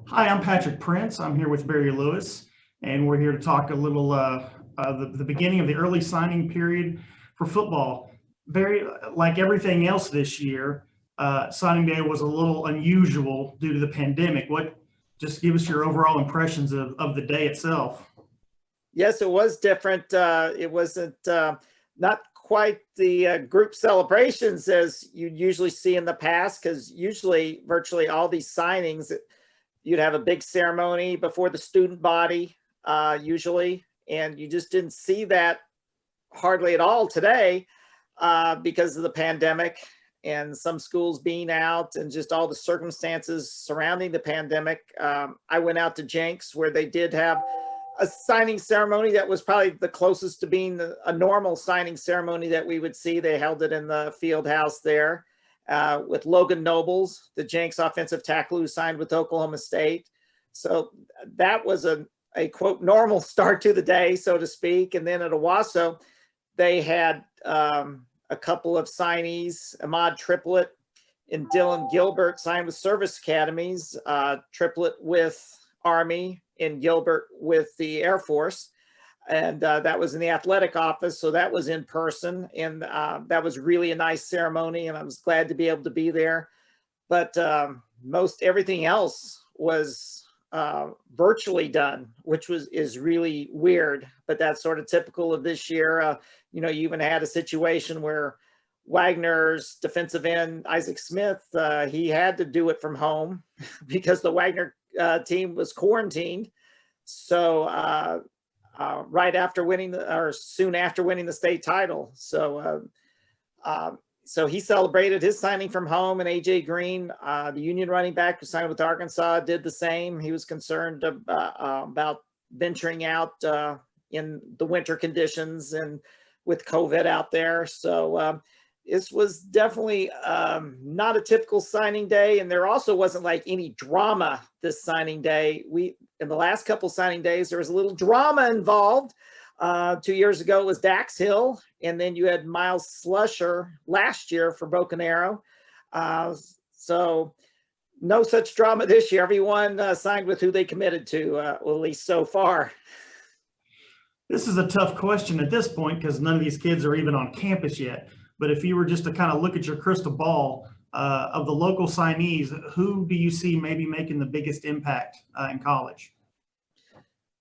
Hi, I'm Patrick Prince. I'm here with Barry Lewis, and we're here to talk a little the beginning of the early signing period for football. Very like everything else this year, signing day was a little unusual due to the pandemic. What just give us your overall impressions of the day itself? Yes, it was different. It wasn't not quite the group celebrations as you'd usually see in the past, because usually virtually all these signings, you'd have a big ceremony before the student body, usually, and you just didn't see that hardly at all today because of the pandemic and some schools being out and just all the circumstances surrounding the pandemic. I went out to Jenks where they did have a signing ceremony that was probably the closest to being a normal signing ceremony that we would see. They held it in the field house there with Logan Nobles, the Jenks offensive tackle who signed with Oklahoma State. So that was a quote normal start to the day, so to speak. And then at Owasso, they had a couple of signees, Ahmad Triplett and Dylan Gilbert signed with Service Academies, Triplett with Army and Gilbert with the Air Force. And that was in the athletic office. So that was in person. And that was really a nice ceremony. And I was glad to be able to be there. But most everything else was virtually done, which is really weird. But that's sort of typical of this year. You even had a situation where Wagner's defensive end, Isaac Smith, he had to do it from home because the Wagner team was quarantined. So right after winning or soon after winning the state title. So he celebrated his signing from home, and AJ Green, the Union running back who signed with Arkansas, did the same. He was concerned about venturing out in the winter conditions and with COVID out there. So this was definitely not a typical signing day. And there also wasn't like any drama this signing day. In the last couple signing days, there was a little drama involved. 2 years ago, it was Dax Hill. And then you had Miles Slusher last year for Broken Arrow. So no such drama this year. Everyone signed with who they committed to, well, at least so far. This is a tough question at this point because none of these kids are even on campus yet. But if you were just to kind of look at your crystal ball of the local signees, who do you see maybe making the biggest impact in college?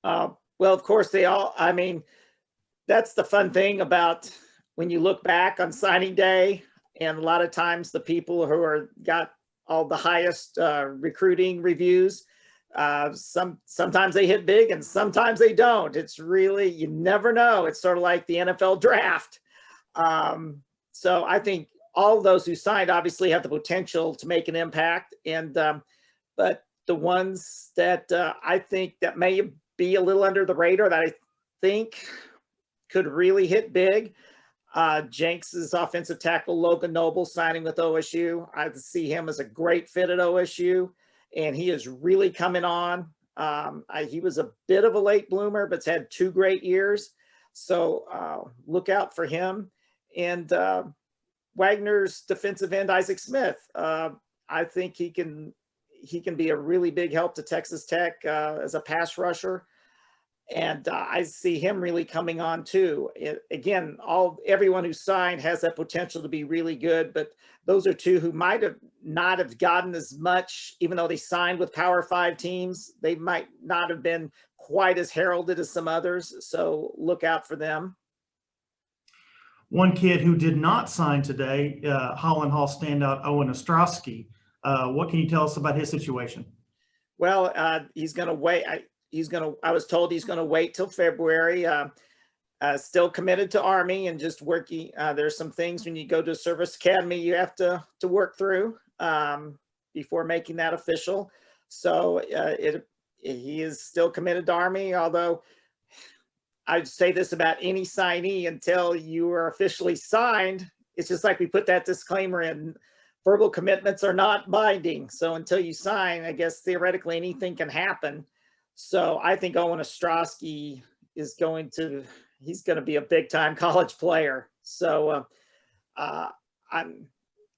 Well, of course, that's the fun thing about when you look back on signing day, and a lot of times the people who got all the highest recruiting reviews, sometimes they hit big and sometimes they don't. It's really, you never know. It's sort of like the NFL draft. So I think all of those who signed obviously have the potential to make an impact. But the ones that I think that may be a little under the radar that I think could really hit big, Jenks's offensive tackle, Logan Noble, signing with OSU. I see him as a great fit at OSU, and he is really coming on. He was a bit of a late bloomer, but's had 2 great years. So look out for him. And Wagner's defensive end, Isaac Smith, I think he can be a really big help to Texas Tech as a pass rusher. And I see him really coming on too. Again, everyone who signed has that potential to be really good, but those are 2 who might have not have gotten as much, even though they signed with Power 5 teams. They might not have been quite as heralded as some others. So look out for them. One kid who did not sign today, Holland Hall standout Owen Ostrowski. What can you tell us about his situation? Well, he's going to wait. I was told he's going to wait till February. Still committed to Army and just working. There's some things when you go to a service academy you have to work through before making that official. So he is still committed to Army, although I'd say this about any signee: until you are officially signed, it's just like we put that disclaimer in, verbal commitments are not binding. So until you sign, I guess theoretically anything can happen. So I think Owen Ostrowski he's going to be a big time college player. So I'm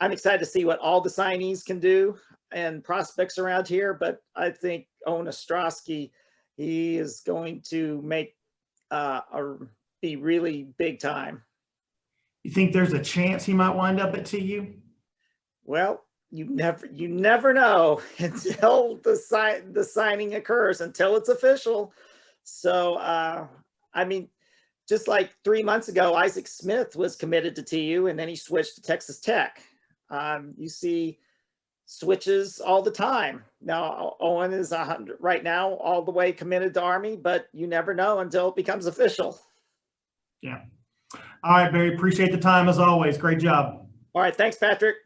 excited to see what all the signees can do. and prospects around here, but I think Owen Ostrowski, he is going to make be really big time. You think there's a chance he might wind up at TU? Well, you never know until the signing occurs, until it's official. So I mean, just like 3 months ago, Isaac Smith was committed to TU and then he switched to Texas Tech. You see switches all the time. Now Owen is 100 right now, all the way committed to Army, but you never know until it becomes official. Yeah. All right, Barry, appreciate the time as always. Great job. All right, thanks, Patrick.